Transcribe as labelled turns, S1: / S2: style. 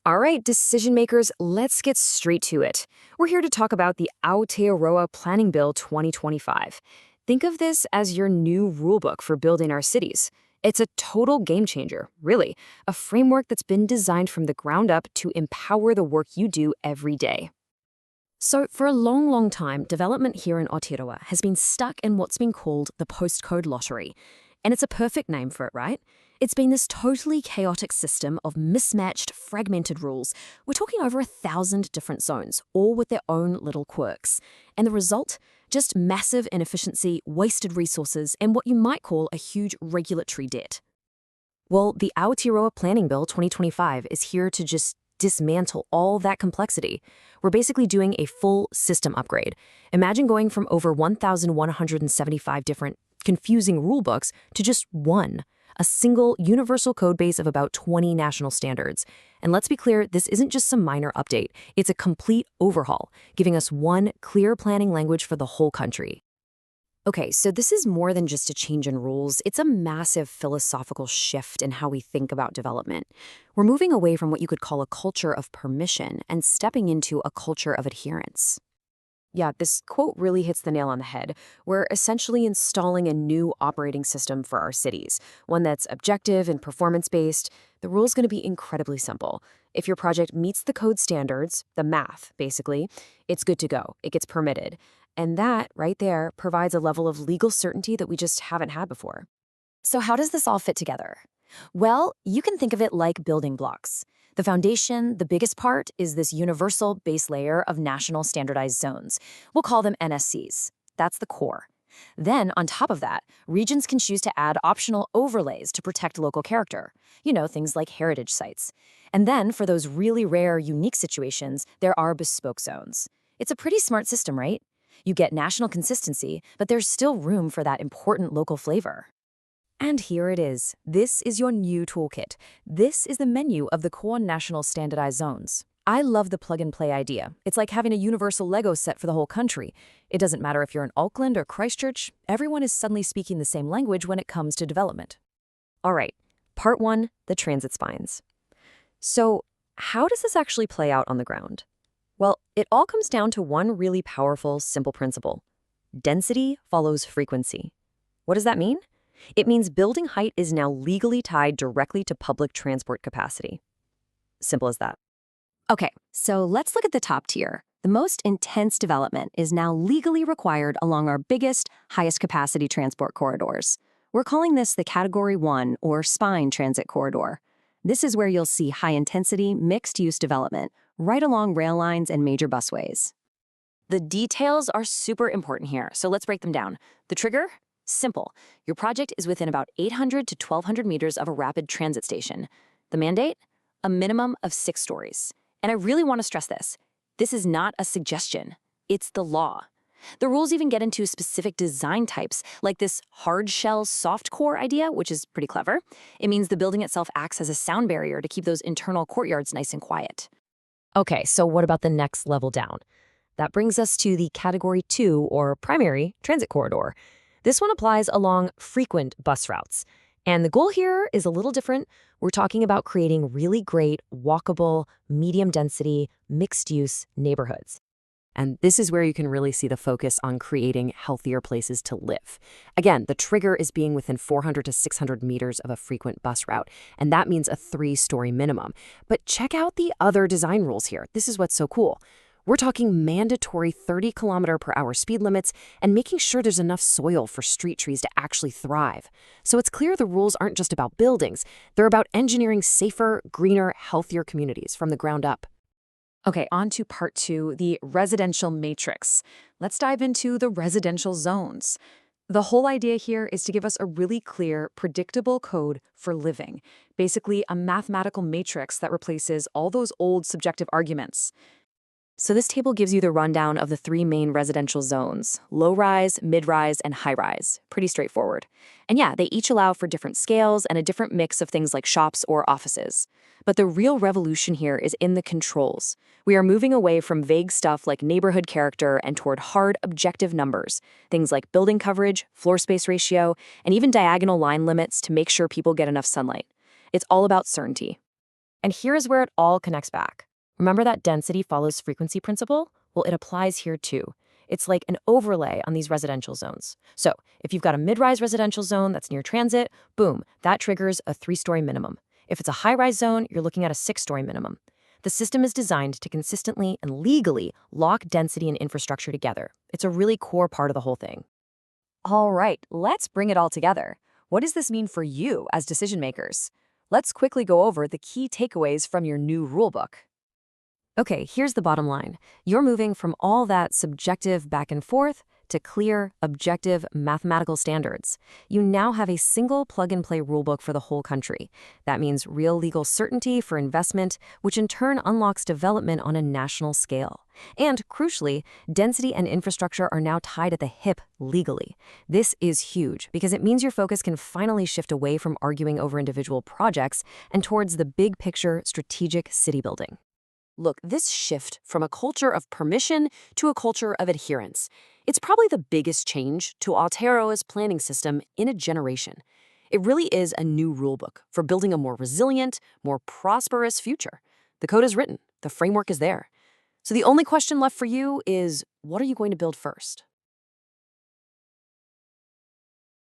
S1: All right, decision makers, let's get straight to it. We're here to talk about the Aotearoa Planning Bill 2025. Think of this as your new rulebook for building our cities. It's a total game changer, really, a framework that's been designed from the ground up to empower the work you do every day. So, for a long, long time, development here in Aotearoa has been stuck in what's been called the postcode lottery. And it's a perfect name for it, right? It's been this totally chaotic system of mismatched, fragmented rules. We're talking over 1,000 different zones, all with their own little quirks. And the result? Just massive inefficiency, wasted resources, and what you might call a huge regulatory debt. Well, the Aotearoa Planning Bill 2025 is here to just dismantle all that complexity. We're basically doing a full system upgrade. Imagine going from over 1,175 different confusing rulebooks to just one, a single universal code base of about 20 national standards. And let's be clear, this isn't just some minor update. It's a complete overhaul, giving us one clear planning language for the whole country. Okay, so this is more than just a change in rules. It's a massive philosophical shift in how we think about development. We're moving away from what you could call a culture of permission and stepping into a culture of adherence. Yeah, this quote really hits the nail on the head. We're essentially installing a new operating system for our cities, one that's objective and performance-based. The rule's going to be incredibly simple. If your project meets the code standards, the math, basically, it's good to go. It gets permitted. And that, right there, provides a level of legal certainty that we just haven't had before. So how does this all fit together? Well, you can think of it like building blocks. The foundation, the biggest part, is this universal base layer of national standardized zones. We'll call them NSCs. That's the core. Then, on top of that, regions can choose to add optional overlays to protect local character. Things like heritage sites. And then, for those really rare, unique situations, there are bespoke zones. It's a pretty smart system, right? You get national consistency, but there's still room for that important local flavor. And here it is. This is your new toolkit. This is the menu of the core national standardized zones. I love the plug-and-play idea. It's like having a universal Lego set for the whole country. It doesn't matter if you're in Auckland or Christchurch, everyone is suddenly speaking the same language when it comes to development. All right, part one, the transit spines. So, how does this actually play out on the ground? Well, it all comes down to one really powerful, simple principle. Density follows frequency. What does that mean? It means building height is now legally tied directly to public transport capacity. Simple as that.
S2: Okay, so let's look at the top tier. The most intense development is now legally required along our biggest, highest capacity transport corridors. We're calling this the Category 1 or Spine Transit Corridor. This is where you'll see high-intensity, mixed-use development, right along rail lines and major busways. The details are super important here, so let's break them down. The trigger? Simple. Your project is within about 800 to 1,200 meters of a rapid transit station. The mandate? A minimum of 6 stories. And I really want to stress this. This is not a suggestion. It's the law. The rules even get into specific design types, like this hard shell soft core idea, which is pretty clever. It means the building itself acts as a sound barrier to keep those internal courtyards nice and quiet.
S1: Okay, so what about the next level down? That brings us to the Category 2 or Primary Transit Corridor. This one applies along frequent bus routes. And the goal here is a little different. We're talking about creating really great, walkable, medium-density, mixed-use neighborhoods. And this is where you can really see the focus on creating healthier places to live. Again, the trigger is being within 400 to 600 meters of a frequent bus route, and that means a 3-story minimum. But check out the other design rules here. This is what's so cool. We're talking mandatory 30-kilometer-per-hour speed limits and making sure there's enough soil for street trees to actually thrive. So it's clear the rules aren't just about buildings. They're about engineering safer, greener, healthier communities from the ground up.
S3: Okay, on to part 2, the residential matrix. Let's dive into the residential zones. The whole idea here is to give us a really clear, predictable code for living. Basically, a mathematical matrix that replaces all those old subjective arguments. So this table gives you the rundown of the 3 main residential zones: low-rise, mid-rise, and high-rise. Pretty straightforward. And yeah, they each allow for different scales and a different mix of things like shops or offices. But the real revolution here is in the controls. We are moving away from vague stuff like neighborhood character and toward hard, objective numbers. Things like building coverage, floor space ratio, and even diagonal line limits to make sure people get enough sunlight. It's all about certainty.
S1: And here is where it all connects back. Remember that density follows frequency principle? Well, it applies here too. It's like an overlay on these residential zones. So if you've got a mid-rise residential zone that's near transit, boom, that triggers a 3-story minimum. If it's a high-rise zone, you're looking at a 6-story minimum. The system is designed to consistently and legally lock density and infrastructure together. It's a really core part of the whole thing.
S3: All right, let's bring it all together. What does this mean for you as decision makers? Let's quickly go over the key takeaways from your new rulebook.
S1: Okay, here's the bottom line. You're moving from all that subjective back and forth to clear, objective, mathematical standards. You now have a single plug-and-play rulebook for the whole country. That means real legal certainty for investment, which in turn unlocks development on a national scale. And crucially, density and infrastructure are now tied at the hip legally. This is huge because it means your focus can finally shift away from arguing over individual projects and towards the big picture strategic city building.
S4: Look, this shift from a culture of permission to a culture of adherence, it's probably the biggest change to Aotearoa's planning system in a generation. It really is a new rulebook for building a more resilient, more prosperous future. The code is written, the framework is there. So the only question left for you is, what are you going to build first?